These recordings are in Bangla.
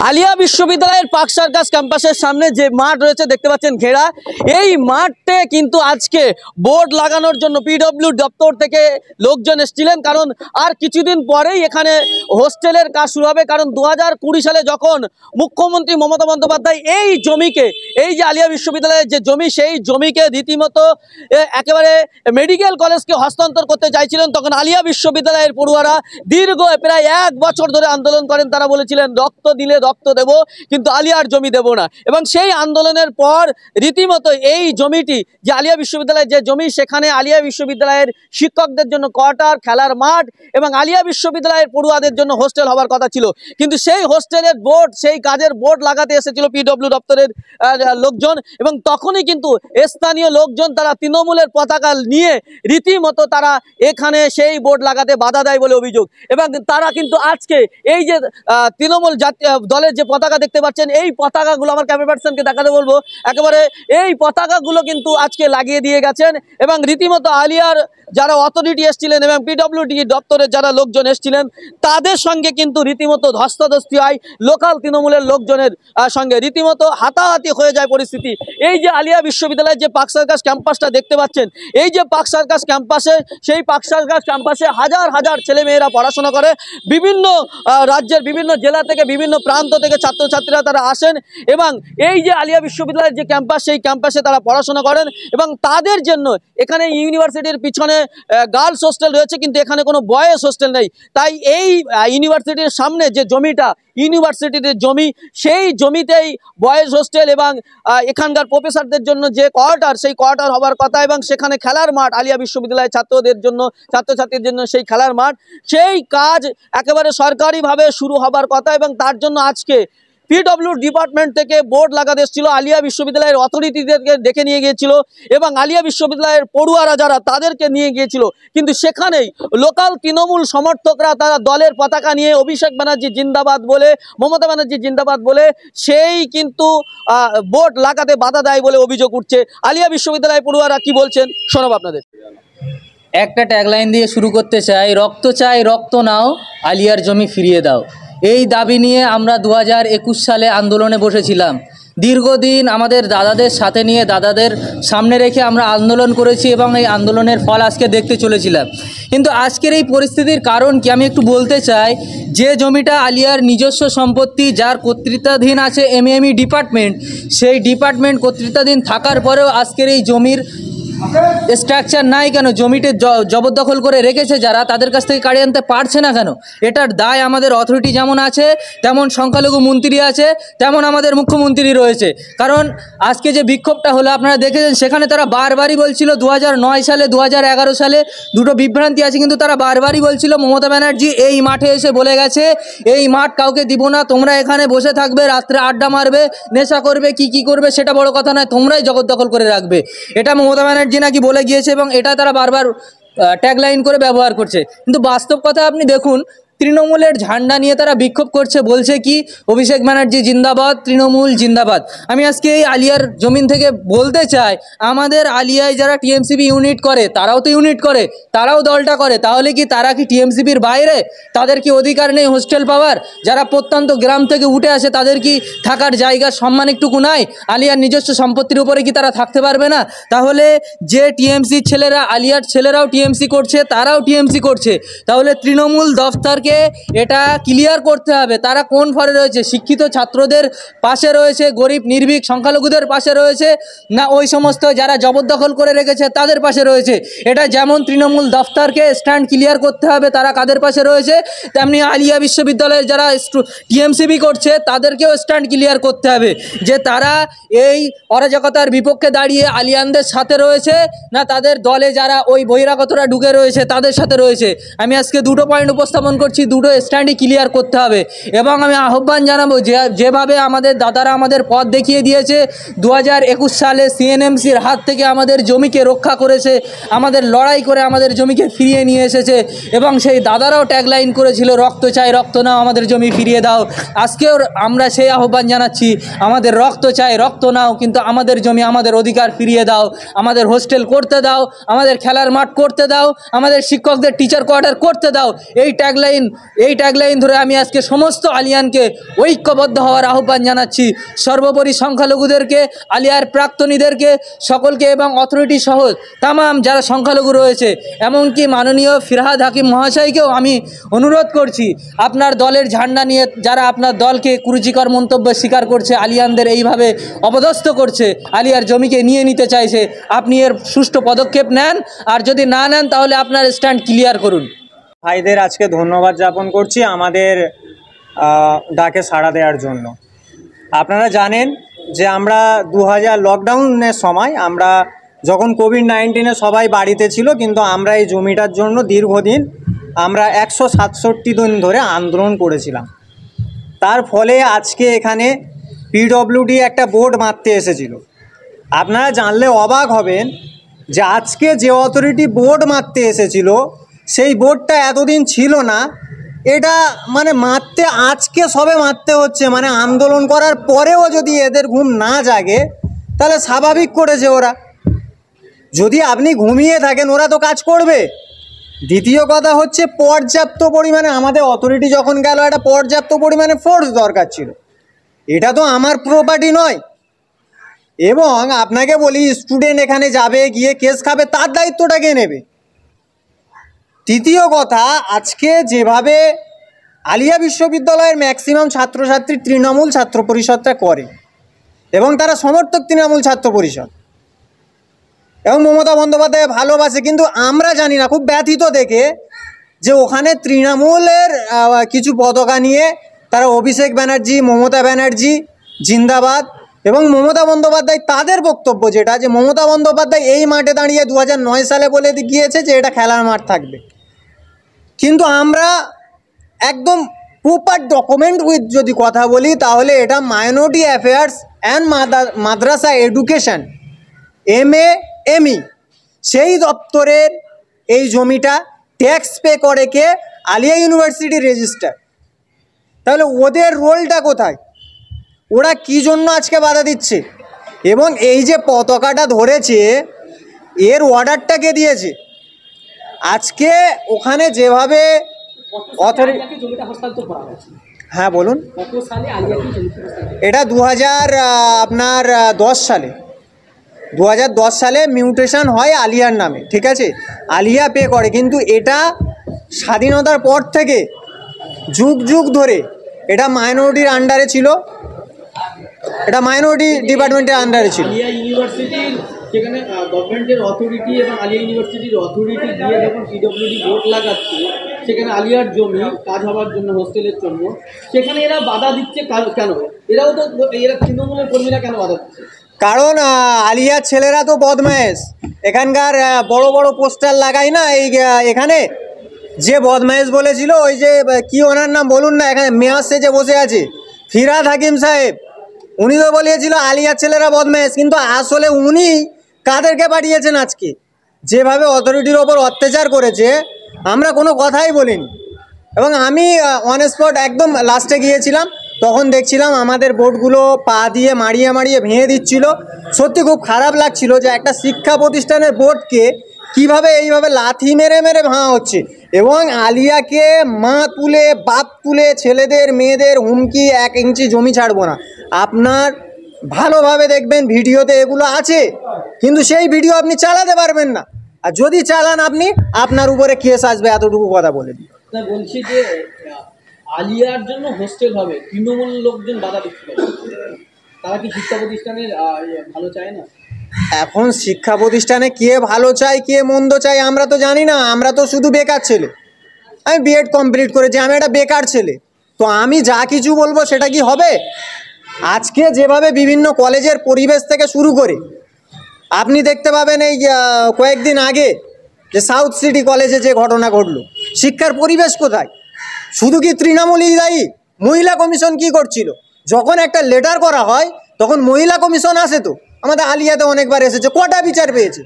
আলিয়া বিশ্ববিদ্যালয়ের পার্ক সার্কাস ক্যাম্পাসের সামনে যে মাঠ রয়েছে দেখতে পাচ্ছেন ঘেরা, এই মাঠে কিন্তু আজকে বোর্ড লাগানোর জন্য পিডব্লিউ দপ্তর থেকে লোকজন এসেছিলেন। কারণ আর কিছুদিন পরেই এখানে হোস্টেলের কাজ শুরু হবে। কারণ 2020 সালে যখন মুখ্যমন্ত্রী মমতা বন্দ্যোপাধ্যায় এই জমিকে, এই যে আলিয়া বিশ্ববিদ্যালয়ের যে জমি, সেই জমিকে রীতিমতো একেবারে মেডিকেল কলেজকে হস্তান্তর করতে চাইছিলেন, তখন আলিয়া বিশ্ববিদ্যালয়ের পড়ুয়ারা দীর্ঘ প্রায় 1 বছর ধরে আন্দোলন করেন। তারা বলেছিলেন রক্ত দিলে রক্ত দেব, কিন্তু আলিয়ার জমি দেব না। এবং সেই আন্দোলনের পর রীতিমতো এই জমিটি, যে আলিয়া বিশ্ববিদ্যালয়ের যে জমি, সেখানে আলিয়া বিশ্ববিদ্যালয়ের শিক্ষকদের জন্য কোয়ার্টার, খেলার মাঠ এবং আলিয়া বিশ্ববিদ্যালয়ের পড়ুয়াদের জন্য হোস্টেল হওয়ার কথা ছিল। কিন্তু সেই হোস্টেলের বোর্ড, সেই কাজের বোর্ড লাগাতে এসেছিল পিডব্লিউ দপ্তরের লোকজন, এবং তখনই কিন্তু স্থানীয় লোকজন তারা তৃণমূলের পতাকা নিয়ে রীতিমতো তারা এখানে সেই বোর্ড লাগাতে বাধা দেয় বলে অভিযোগ। এবং তারা কিন্তু আজকে এই যে তৃণমূল দলের যে পতাকা দেখতে পাচ্ছেন, এই পতাকাগুলো আমার ক্যামেরা পার্সনকে দেখাতে বলবো, একেবারে এই পতাকাগুলো কিন্তু আজকে লাগিয়ে দিয়ে গেছেন। এবং রীতিমতো আলিয়ার যারা অথরিটি এসেছিলেন এবং পিডব্লিউডি দপ্তরের যারা লোকজন এসেছিলেন, তাদের সঙ্গে কিন্তু রীতিমতো ধস্তাধস্তি হয় লোকাল তৃণমূলের লোকজনের সঙ্গে, রীতিমতো হাতাহাতি হয়ে যায় পরিস্থিতি। এই যে আলিয়া বিশ্ববিদ্যালয়ের যে পার্ক সার্কাস ক্যাম্পাসটা দেখতে পাচ্ছেন, এই যে পার্ক সার্কাস ক্যাম্পাসে, সেই পার্ক সার্কাস ক্যাম্পাসে হাজার হাজার ছেলেমেয়েরা পড়াশোনা করে। বিভিন্ন রাজ্যের বিভিন্ন জেলা থেকে, বিভিন্ন প্রান্ত থেকে ছাত্রছাত্রীরা তারা আসেন এবং এই যে আলিয়া বিশ্ববিদ্যালয়ের যে ক্যাম্পাস, সেই ক্যাম্পাসে তারা পড়াশোনা করেন। এবং তাদের জন্য এখানে ইউনিভার্সিটির পিছনে গার্লস হোস্টেল রয়েছে, কিন্তু এখানে কোনো বয়েজ হোস্টেল নেই। তাই এই ইউনিভার্সিটির সামনে যে জমিটা, ইউনিভার্সিটির জমি, সেই জমিতেই বয়েজ হোস্টেল এবং এখানকার প্রফেসরদের জন্য যে কোয়ার্টার, সেই কোয়ার্টার হওয়ার কথা। এবং সেখানে খেলার মাঠ, আলিয়া বিশ্ববিদ্যালয়ের ছাত্রদের জন্য, ছাত্রছাত্রীদের জন্য সেই খেলার মাঠ, সেই কাজ একেবারে সরকারিভাবে শুরু হবার কথা। এবং তার জন্য আজকে পিডব্লিউ ডিপার্টমেন্ট থেকে বোর্ড লাগাতে এসেছিল, আলিয়া বিশ্ববিদ্যালয়ের অথরিটিদেরকে ডেকে নিয়ে গিয়েছিল এবং আলিয়া বিশ্ববিদ্যালয়ের পড়ুয়ারা যারা, তাদেরকে নিয়ে গিয়েছিল। কিন্তু সেখানেই লোকাল তৃণমূল সমর্থকরা তারা দলের পতাকা নিয়ে অভিষেক ব্যানার্জি জিন্দাবাদ বলে, মমতা ব্যানার্জি জিন্দাবাদ বলে সেই কিন্তু বোর্ড লাগাতে বাধা দেয় বলে অভিযোগ উঠছে। আলিয়া বিশ্ববিদ্যালয়ের পড়ুয়ারা কি বলছেন শোনাব আপনাদের। একটা ট্যাগলাইন দিয়ে শুরু করতে চাই, রক্ত নাও, আলিয়ার জমি ফিরিয়ে দাও। এই দাবি নিয়ে আমরা 2021 সালে আন্দোলনে বসেছিলাম। দীর্ঘদিন আমাদের দাদাদের সাথে নিয়ে, দাদাদের সামনে রেখে আমরা আন্দোলন করেছি এবং এই আন্দোলনের ফল আজকে দেখতে চলেছিলাম। কিন্তু আজকের এই পরিস্থিতির কারণ কি আমি একটু বলতে চাই। যে জমিটা আলিয়ার নিজস্ব সম্পত্তি, যার কর্তৃত্বাধীন আছে এমএমই ডিপার্টমেন্ট, সেই ডিপার্টমেন্ট কর্তৃত্বাধীন থাকার পরেও আজকের এই জমির স্ট্রাকচার নাই কেন? জমিতে জবরদখল করে রেখেছে যারা, তাদের কাছ থেকে কাড়িয়ে আনতে পারছে না কেন? এটার দায় আমাদের অথরিটি যেমন আছে, তেমন সংখ্যালঘু মন্ত্রী আছে, তেমন আমাদের মুখ্যমন্ত্রী রয়েছে। কারণ আজকে যে বিক্ষোভটা হলো আপনারা দেখেছেন, সেখানে তারা বারবারই বলছিল 2009 সালে, 2011 সালে দুটো বিভ্রান্তি আছে, কিন্তু তারা বারবারই বলছিল মমতা ব্যানার্জি এই মাঠে এসে বলে গেছে এই মাঠ কাউকে দিব না, তোমরা এখানে বসে থাকবে, রাত্রে আড্ডা মারবে, নেশা করবে, কি করবে সেটা বড় কথা নয়, তোমরাই জবরদখল করে রাখবে। এটা মমতা ব্যানার্জি নাকি বলে গিয়েছে এবং এটা তারা বারবার ট্যাগলাইন করে ব্যবহার করছে। কিন্তু বাস্তব কথা আপনি দেখুন, তৃণমূলের ঝান্ডা নিয়ে তারা বিক্ষোভ করছে, বলছে কি অভিষেক ব্যানার্জি জিন্দাবাদ, তৃণমূল জিন্দাবাদ। আমি আজকে এই আলিয়ার জমিন থেকে বলতে চাই, আমাদের আলিয়ায় যারা টিএমসিপি ইউনিট করে, তারাও তো ইউনিট করে, তারাও দলটা করে, তাহলে কি তারা কি টিএমসিপির বাইরে? তাদের কি অধিকার নেই হোস্টেল পাওয়ার? যারা প্রত্যন্ত গ্রাম থেকে উঠে আসে, তাদের কি থাকার জায়গার সম্মান একটুকু নাই? আলিয়ার নিজস্ব সম্পত্তির উপরে কি তারা থাকতে পারবে না? তাহলে যে টিএমসি ছেলেরা, আলিয়ার ছেলেরাও টিএমসি করছে, তারাও টিএমসি করছে, তাহলে তৃণমূল দফতরকে এটা ক্লিয়ার করতে হবে তারা কোন ফরে রয়েছে। শিক্ষিত ছাত্রদের পাশে রয়েছে, গরিব নির্ভীক সংখ্যালঘুদের পাশে রয়েছে, না ওই সমস্ত যারা জবরদখল করে রেখেছে তাদের পাশে রয়েছে? এটা যেমন তৃণমূল দফতরকে স্ট্যান্ড ক্লিয়ার করতে হবে তারা কাদের পাশে রয়েছে, তেমনি আলিয়া বিশ্ববিদ্যালয়ের যারা টিএমসিবি করছে তাদেরকেও স্ট্যান্ড ক্লিয়ার করতে হবে যে তারা এই অরাজকতার বিপক্ষে দাঁড়িয়ে আলিয়ানদের সাথে রয়েছে, না তাদের দলে যারা ওই বহিরাগতরা ঢুকে রয়েছে তাদের সাথে রয়েছে। আমি আজকে দুটো পয়েন্ট উপস্থাপন করছি, দুটো স্ট্যান্ডই ক্লিয়ার করতে হবে। এবং আমি আহ্বান জানাবো, যেভাবে আমাদের দাদারা আমাদের পথ দেখিয়ে দিয়েছে, 2021 সালে সিএনএমসির হাত থেকে আমাদের জমিকে রক্ষা করেছে, আমাদের লড়াই করে আমাদের জমিকে ফিরিয়ে নিয়ে এসেছে, এবং সেই দাদারাও ট্যাগলাইন করেছিল রক্ত চাই, রক্ত নাও, আমাদের জমি ফিরিয়ে দাও। আজকেও আমরা সেই আহ্বান জানাচ্ছি, আমাদের রক্ত চাই, রক্ত নাও, কিন্তু আমাদের জমি, আমাদের অধিকার ফিরিয়ে দাও, আমাদের হোস্টেল করতে দাও, আমাদের খেলার মাঠ করতে দাও, আমাদের শিক্ষকদের টিচার কোয়ার্টার করতে দাও। এই ট্যাগলাইন এই ট্যাগলাইন ধরে আমি আজকে সমস্ত আলিয়ানকে ঐক্যবদ্ধ হওয়ার আহ্বান জানাচ্ছি। সর্বোপরি সংখ্যালঘুদেরকে, আলিয়ার প্রাক্তনীদেরকে সকলকে এবং অথরিটি সহ তামাম যারা সংখ্যালঘু রয়েছে, এমনকি মাননীয় ফিরহাদ হাকিম মহাশয়কেও আমি অনুরোধ করছি, আপনার দলের ঝান্ডা নিয়ে যারা আপনার দলকে কুরুচিকর মন্তব্য স্বীকার করছে, আলিয়ানদের এইভাবে অপদস্থ করছে, আলিয়ার জমিকে নিয়ে নিতে চাইছে, আপনি এর সুষ্ঠু পদক্ষেপ নেন, আর যদি না নেন তাহলে আপনার স্ট্যান্ড ক্লিয়ার করুন। ভাইদের আজকে ধন্যবাদ জ্ঞাপন করছি আমাদের ডাকে সাড়া দেওয়ার জন্য। আপনারা জানেন যে আমরা 2000 লকডাউনের সময় আমরা যখন কোভিড-19 সবাই বাড়িতে ছিল, কিন্তু আমরা এই জমিটার জন্য দীর্ঘদিন আমরা 167 দিন ধরে আন্দোলন করেছিলাম। তার ফলে আজকে এখানে পিডব্লিউডি একটা বোর্ড মারতে এসেছিল। আপনারা জানলে অবাক হবেন যে আজকে যে অথরিটি বোর্ড মারতে এসেছিল সেই বোর্ডটা এতদিন ছিল না। এটা মানে মারতে আজকে সবে মারতে হচ্ছে, মানে আন্দোলন করার পরেও যদি এদের ঘুম না জাগে তাহলে স্বাভাবিক করেছে ওরা। যদি আপনি ঘুমিয়ে থাকেন ওরা তো কাজ করবে। দ্বিতীয় কথা হচ্ছে পর্যাপ্ত পরিমাণে আমাদের অথরিটি যখন গেল একটা পর্যাপ্ত পরিমাণে ফোর্স দরকার ছিল। এটা তো আমার প্রপার্টি নয়। এবং আপনাকে বলি, স্টুডেন্ট এখানে যাবে, গিয়ে কেস খাবে, তার দায়িত্বটা কে নেবে? তৃতীয় কথা, আজকে যেভাবে আলিয়া বিশ্ববিদ্যালয়ের ম্যাক্সিমাম ছাত্রছাত্রী তৃণমূল ছাত্র পরিষদটা করে এবং তারা সমর্থক তৃণমূল ছাত্র পরিষদ এবং মমতা বন্দ্যোপাধ্যায় ভালোবাসে, কিন্তু আমরা জানি না, খুব ব্যথিত দেখে যে ওখানে তৃণমূলের কিছু পতাকা নিয়ে তারা অভিষেক ব্যানার্জি, মমতা ব্যানার্জি জিন্দাবাদ, এবং মমতা বন্দ্যোপাধ্যায় তাদের বক্তব্য যেটা, যে মমতা বন্দ্যোপাধ্যায় এই মাঠে দাঁড়িয়ে 2009 সালে বলে গিয়েছে যে এটা খেলার মাঠ থাকবে। কিন্তু আমরা একদম প্রপার ডকুমেন্ট উইথ যদি কথা বলি তাহলে এটা minority affairs and Madrasa education MAME সেই দপ্তরের এই জমিটা ট্যাক্স পে করে কে? Alia university register. তাহলে ওদের রোলটা কোথায়? ওরা কি জন্য আজকে বাধা দিচ্ছে? এবং এই যে পতাকাটা ধরেছে এর অর্ডারটা কে দিয়েছে? আজকে ওখানে যেভাবে হ্যাঁ বলুন, এটা 2010 সালে 2010 সালে মিউটেশন হয় আলিয়ার নামে, ঠিক আছে, আলিয়া পে করে। কিন্তু এটা স্বাধীনতার পর থেকে যুগ যুগ ধরে এটা মাইনরিটির আন্ডারে ছিল, এটা মাইনরিটি ডিপার্টমেন্টের আন্ডারে ছিল। আলিয়া ইউনিভার্সিটির সেখানে গভর্নমেন্টের অথরিটি এবং আলিয়া ইউনিভার্সিটির অথরিটি দিয়ে যখন পিডব্লিউডি বোর্ড লাগাচ্ছে সেখানে আলিয়ার জমি কাজ হওয়ার জন্য, হোস্টেলের জন্য, সেখানে এরা বাধা দিচ্ছে কেন? এরা তৃণমূলের কর্মীরা কেন বাধা দিচ্ছে? কারণ আলিয়ার ছেলেরা তো বদমায়েশ। এখানকার বড় বড় পোস্টার লাগায় না, এই এখানে যে বদমায়েশ বলেছিল, ওই যে কি ওনার নাম বলুন না, এখানে মেয়র সেজে বসে আছে ফিরহাদ হাকিম সাহেব, উনি তো বলেছিল আলিয়ার ছেলেরা বদমায়েশ। কিন্তু আসলে উনি কাদেরকে পাঠিয়েছেন? আজকে যেভাবে অথরিটির ওপর অত্যাচার করেছে আমরা কোনো কথাই বলিনি। এবং আমি অন স্পট একদম লাস্টে গিয়েছিলাম, তখন দেখছিলাম আমাদের বোর্ডগুলো পা দিয়ে মারিয়ে মারিয়ে ভেঙে দিচ্ছিল। সত্যি খুব খারাপ লাগছিল যে একটা শিক্ষা প্রতিষ্ঠানের বোর্ডকে কিভাবে এইভাবে লাথি মেরে মেরে ভাঙা হচ্ছে। এবং আলিয়াকে মা তুলে বাপ তুলে ছেলেদের মেয়েদের হুমকি, 1 ইঞ্চি জমি ছাড়বো না। আপনার ভালোভাবে দেখবেন ভিডিওতে এগুলো আছে, কিন্তু সেই ভিডিও আপনি চালাতে পারবেন না, আর যদি চালান আপনি, আপনার উপরে কেস আসবে। এতটুকু কথা বলে দিই। বলছি যে আলিয়ার জন্য হোস্টেল হবে, তৃণমূল লোকজন বাধা দিচ্ছে, তারা কি শিক্ষা প্রতিষ্ঠানের ভালো চায় না? এখন শিক্ষা প্রতিষ্ঠানে কে ভালো চায় কে মন্দ চায় আমরা তো জানি না। আমরা তো শুধু বেকার ছেলে। আমি B.Ed কমপ্লিট করেছি, আমি একটা বেকার ছেলে, তো আমি যা কিছু বলবো সেটা কি হবে? আজকে যেভাবে বিভিন্ন কলেজের পরিবেশ থেকে শুরু করে আপনি দেখতে পাবেন, এই কয়েকদিন আগে যে সাউথ সিটি কলেজে যে ঘটনা ঘটলো, শিক্ষার পরিবেশ কোথায়? শুধু কি তৃণমূলই দায়ী? মহিলা কমিশন কি করছিল? যখন একটা লেটার করা হয় তখন মহিলা কমিশন আসে, তো আমাদের আলিয়াতে অনেকবার এসেছে, কটা বিচার পেয়েছে?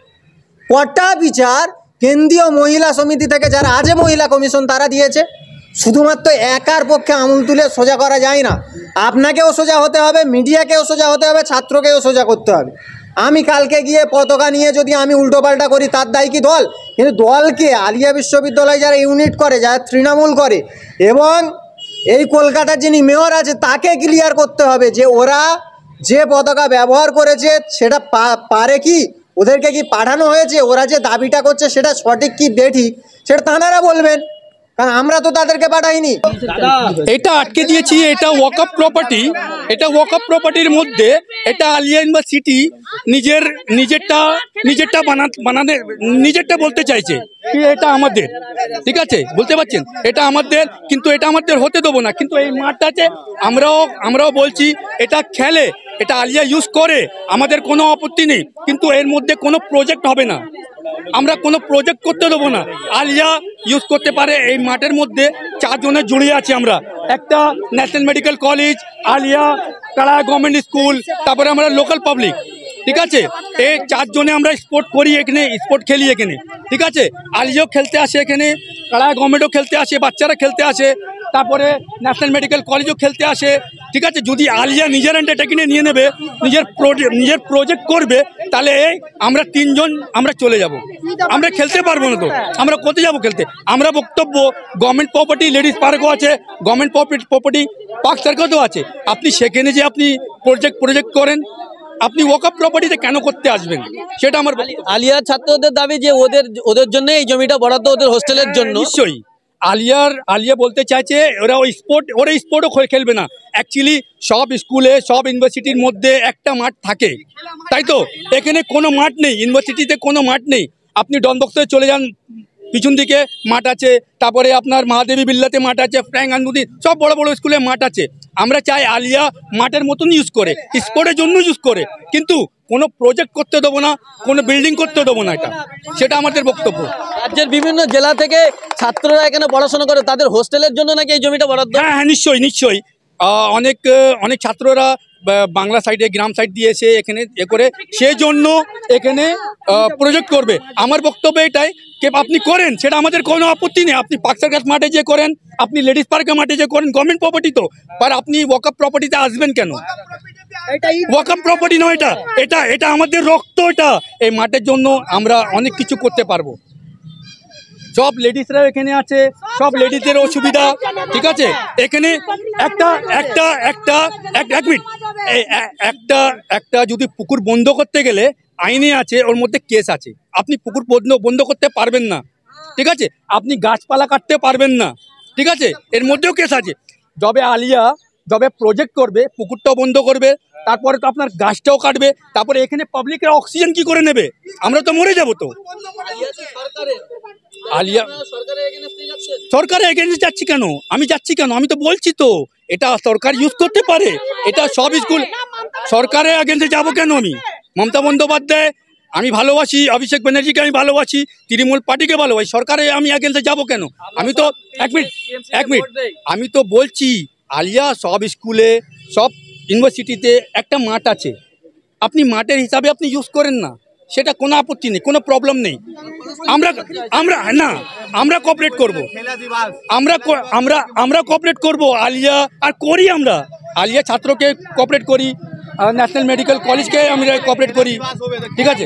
কটা বিচার কেন্দ্রীয় মহিলা সমিতি থেকে যারা আছে মহিলা কমিশন তারা দিয়েছে। শুধুমাত্র একার পক্ষে আঙুল তুলে সোজা করা যায় না, আপনাকেও সোজা হতে হবে, মিডিয়াকেও সোজা হতে হবে, ছাত্রকেও সোজা করতে হবে। আমি কালকে গিয়ে পতাকা নিয়ে যদি আমি উল্টোপাল্টা করি তার দায় কি দল? কিন্তু দলকে আলিয়া বিশ্ববিদ্যালয় যারা ইউনিট করে, যারা তৃণমূল করে, এবং এই কলকাতার যিনি মেয়র আছে তাকে ক্লিয়ার করতে হবে যে ওরা যে পতাকা ব্যবহার করেছে সেটা পারে কি, ওদেরকে কি পাঠানো হয়েছে, ওরা যে দাবিটা করছে সেটা সঠিক কি বেঠিক সেটা তাঁরা বলবেন, কারণ আমরা তো তাদেরকে পাঠাইনি। এটা আটকে দিয়েছি, এটা ওয়াকআপ প্রপার্টি, এটা ওয়াকআপ প্রপার্টির মধ্যে এটা আলিয়া ইউনিভার্সিটি নিজেরটা বলতে চাইছে কি এটা আমাদের, ঠিক আছে, বলতে পারছেন এটা আমাদের, কিন্তু এটা আমাদের হতে দেবো না। কিন্তু এই মাঠটাতে আমরাও বলছি এটা খেলে, এটা আলিয়া ইউজ করে, আমাদের কোনো আপত্তি নেই, কিন্তু এর মধ্যে কোনো প্রজেক্ট হবে না, আমরা কোনো প্রজেক্ট করতে দেবো না। আলিয়া ইউজ করতে পারে, এই মাঠের মধ্যে 4 জনের জড়িয়ে আছি আমরা, একটা ন্যাশনাল মেডিকেল কলেজ, আলিয়া, কারা গভর্নমেন্ট স্কুল, তারপরে আমরা লোকাল পাবলিক, ঠিক আছে, এই 4 জনে আমরা স্পোর্ট করি এখানে, স্পোর্ট খেলি এখানে, ঠিক আছে। আলিয়াও খেলতে আসে এখানে, কারা গভর্নমেন্টও খেলতে আসে, বাচ্চারা খেলতে আসে, তারপরে ন্যাশনাল মেডিকেল কলেজও খেলতে আসে, ঠিক আছে। যদি আলিয়া নিজের এটাকে নিয়ে নেবে, নিজের প্রজেক্ট করবে, তাহলে আমরা 3 জন আমরা চলে যাব, আমরা খেলতে পারবো না। তো আমরা কোথায় যাবো খেলতে? আমরা বক্তব্য গভর্নমেন্ট প্রপার্টি, লেডিস পার্কও আছে, গভর্নমেন্ট প্রপার্টি পার্ক সার্কাসও আছে, আপনি সেখানে যে আপনি প্রজেক্ট করেন, আপনি ওয়াকআপ প্রপার্টিতে কেন করতে আসবেন? সেটা আমার আলিয়ার ছাত্রদের দাবি যে ওদের জন্য এই জমিটা বরাদ্দ, ওদের হোস্টেলের জন্য। নিশ্চয়ই আলিয়া বলতে চাইছে ওরা স্পোর্টও খেলবে না। অ্যাকচুয়ালি সব স্কুলে, সব ইউনিভার্সিটির মধ্যে একটা মাঠ থাকে, তাই তো? এখানে কোনো মাঠ নেই, ইউনিভার্সিটিতে কোনো মাঠ নেই। আপনি ডনবক্সে চলে যান, পিছন দিকে মাঠ আছে, তারপরে আপনার মহাদেবী বিল্লাতে মাঠ আছে, ফ্র্যাঙ্ক আনবুদি, সব বড় বড় স্কুলে মাঠ আছে। আমরা চাই আলিয়া মাঠের মতন ইউজ করে, স্পোর্টের জন্য ইউজ করে, কিন্তু কোনো প্রজেক্ট করতে দেবো না, কোনো বিল্ডিং করতে দেবো না, সেটা আমাদের বক্তব্য। রাজ্যের বিভিন্ন জেলা থেকে ছাত্ররা এখানে পড়াশোনা করে, তাদের হোস্টেলের জন্য নাকি এই জমিটা বরাদ্দ? হ্যাঁ, নিশ্চয়ই অনেক ছাত্ররা বাংলা সাইডে, গ্রাম সাইড দিয়েছে এখানে করে, সেজন্য এখানে প্রজেক্ট করবে। আমার বক্তব্য এটাই যে আপনি করেন, সেটা আমাদের কোনো আপত্তি নেই। আপনি পাকসারঘাট মাঠে যে করেন, আপনি লেডিস পার্কের মাঠে যে করেন, গভর্নমেন্ট প্রপার্টি তো, আর আপনি ওয়াকআপ প্রপার্টিতে আসবেন কেন? ওয়াকআপ প্রপার্টি নয় এটা আমাদের রক্ত, এটা এই মাঠের জন্য আমরা অনেক কিছু করতে পারবো। সব লেডিসরা এখানে আছে, সব লেডিসদের অসুবিধা, ঠিক আছে। এখানে একটা যদি পুকুর বন্ধ করতে গেলে আইনে আছে, ওর মধ্যে কেস আছে, আপনি পুকুর বন্ধ করতে পারবেন না, ঠিক আছে, আপনি গাছপালা কাটতে পারবেন না, ঠিক আছে, এর মধ্যেও কেস আছে। যবে প্রজেক্ট করবে, পুকুরটাও বন্ধ করবে, তারপরে তো আপনার গাছটাও কাটবে, তারপরে এখানে পাবলিকের অক্সিজেন কি করে নেবে? আমরা তো মরে যাবো। তো আলিয়া সরকারের এগেইনস্টে যাচ্ছি কেন? আমি তো বলছি তো এটা সরকার ইউজ করতে পারে, এটা সব স্কুল। সরকারের এগেইনস্টে যাবো কেন? আমি মমতা বন্দ্যোপাধ্যায় আমি ভালোবাসি, অভিষেক ব্যানার্জিকে আমি ভালোবাসি, তৃণমূল পার্টিকে ভালোবাসি, সরকারে আমি এগেইনস্টে যাবো কেন? আমি তো এক মিনিট আমি তো বলছি আলিয়া সব স্কুলে, সব ইউনিভার্সিটিতে একটা মাঠ আছে, আপনি মাঠের হিসাবে আপনি ইউজ করেন না, সেটা কোনো আপত্তি নেই, কোনো প্রবলেম নেই। আমরা কোঅপারেট করব, আমরা কোঅপারেট করব আলিয়া, আর করি আমরা আলিয়া ছাত্রকে কোঅপারেট করি, ন্যাশনাল মেডিকেল কলেজকে আমরা কোঅপারেট করি, ঠিক আছে।